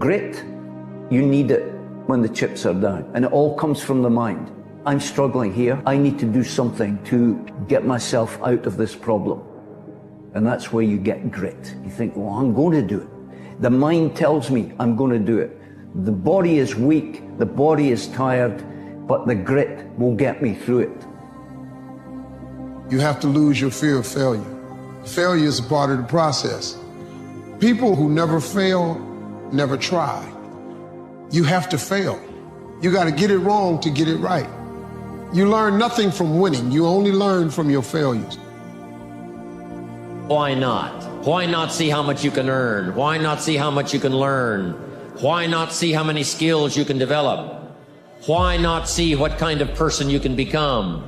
Grit, you need it when the chips are down, and it all comes from the mind. I'm struggling here. I need to do something to get myself out of this problem. And that's where you get grit. You think, well, I'm going to do it. The mind tells me I'm going to do it. The body is weak, the body is tired, but the grit will get me through it. You have to lose your fear of failure. Failure is a part of the process. People who never fail, never try. You have to fail. You got to get it wrong to get it right. You learn nothing from winning. You only learn from your failures. Why not? Why not see how much you can earn? Why not see how much you can learn? Why not see how many skills you can develop? Why not see what kind of person you can become?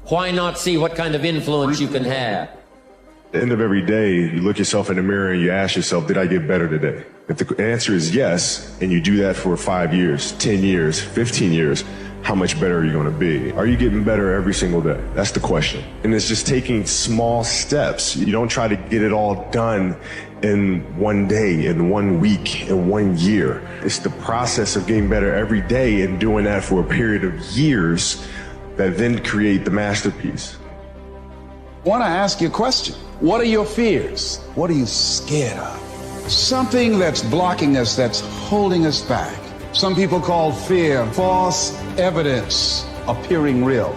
Why not see what kind of influence you can have? At the end of every day, you look yourself in the mirror and you ask yourself, did I get better today? If the answer is yes, and you do that for 5 years, 10 years, 15 years, how much better are you going to be? Are you getting better every single day? That's the question. And it's just taking small steps. You don't try to get it all done in one day, in 1 week, in 1 year. It's the process of getting better every day and doing that for a period of years that then create the masterpiece. I want to ask you a question. What are your fears? What are you scared of? Something that's blocking us, that's holding us back. Some people call fear false evidence appearing real.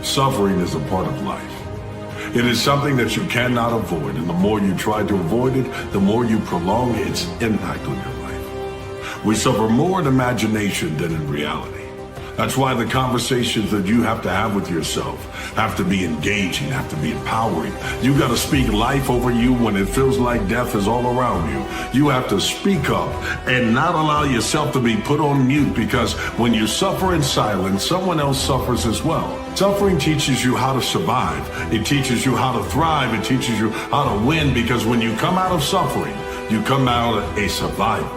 Suffering is a part of life. It is something that you cannot avoid, and the more you try to avoid it, the more you prolong its impact on your life. We suffer more in imagination than in reality. That's why the conversations that you have to have with yourself have to be engaging, have to be empowering. You got to speak life over you when it feels like death is all around you. You have to speak up and not allow yourself to be put on mute, because when you suffer in silence, someone else suffers as well. Suffering teaches you how to survive. It teaches you how to thrive. It teaches you how to win, because when you come out of suffering, you come out a survivor.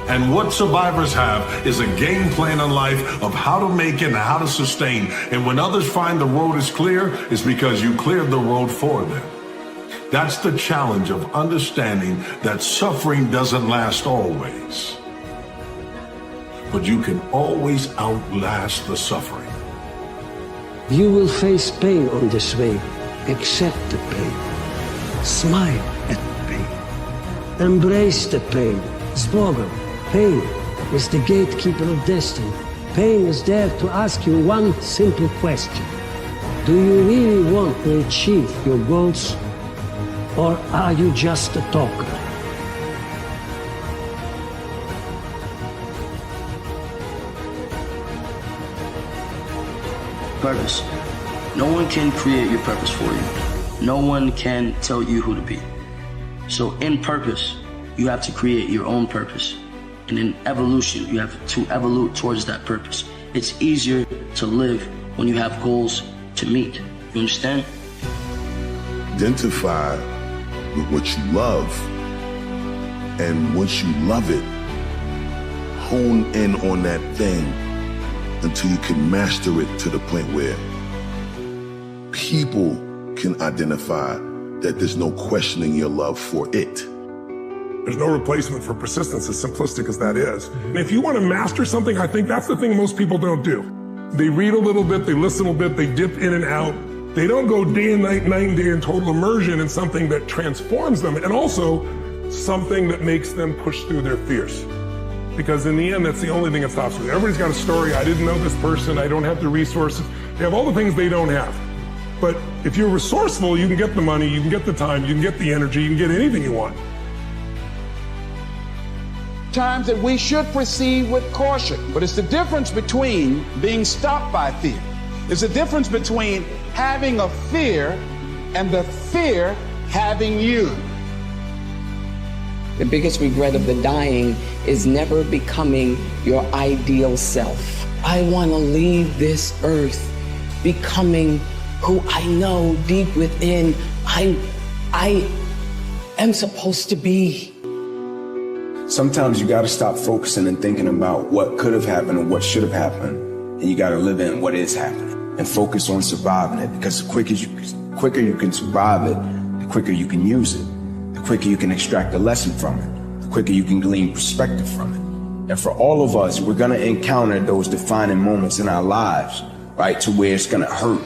And what survivors have is a game plan in life of how to make it and how to sustain. And when others find the road is clear, it's because you cleared the road for them. That's the challenge of understanding that suffering doesn't last always. But you can always outlast the suffering. You will face pain on this way. Accept the pain. Smile at the pain. Embrace the pain. Zbogom. Pain is the gatekeeper of destiny. Pain is there to ask you one simple question. Do you really want to achieve your goals, or are you just a talker? Purpose. No one can create your purpose for you. No one can tell you who to be. So in purpose, you have to create your own purpose. And in evolution, you have to evolve towards that purpose. It's easier to live when you have goals to meet. You understand? Identify with what you love, and once you love it, hone in on that thing until you can master it to the point where people can identify that there's no questioning your love for it. There's no replacement for persistence, as simplistic as that is. And if you want to master something, I think that's the thing most people don't do. They read a little bit, they listen a little bit, they dip in and out. They don't go day and night, night and day in total immersion in something that transforms them, and also something that makes them push through their fears. Because in the end, that's the only thing that stops them. Everybody's got a story. I didn't know this person. I don't have the resources. They have all the things they don't have. But if you're resourceful, you can get the money, you can get the time, you can get the energy, you can get anything you want. Times that we should proceed with caution. But it's the difference between being stopped by fear. It's the difference between having a fear and the fear having you. The biggest regret of the dying is never becoming your ideal self. I want to leave this earth becoming who I know deep within I am supposed to be. Sometimes you gotta stop focusing and thinking about what could have happened and what should have happened, and you gotta live in what is happening and focus on surviving it, because the quicker you can survive it, the quicker you can use it, the quicker you can extract a lesson from it, the quicker you can glean perspective from it. And for all of us, we're gonna encounter those defining moments in our lives, right, to where it's gonna hurt.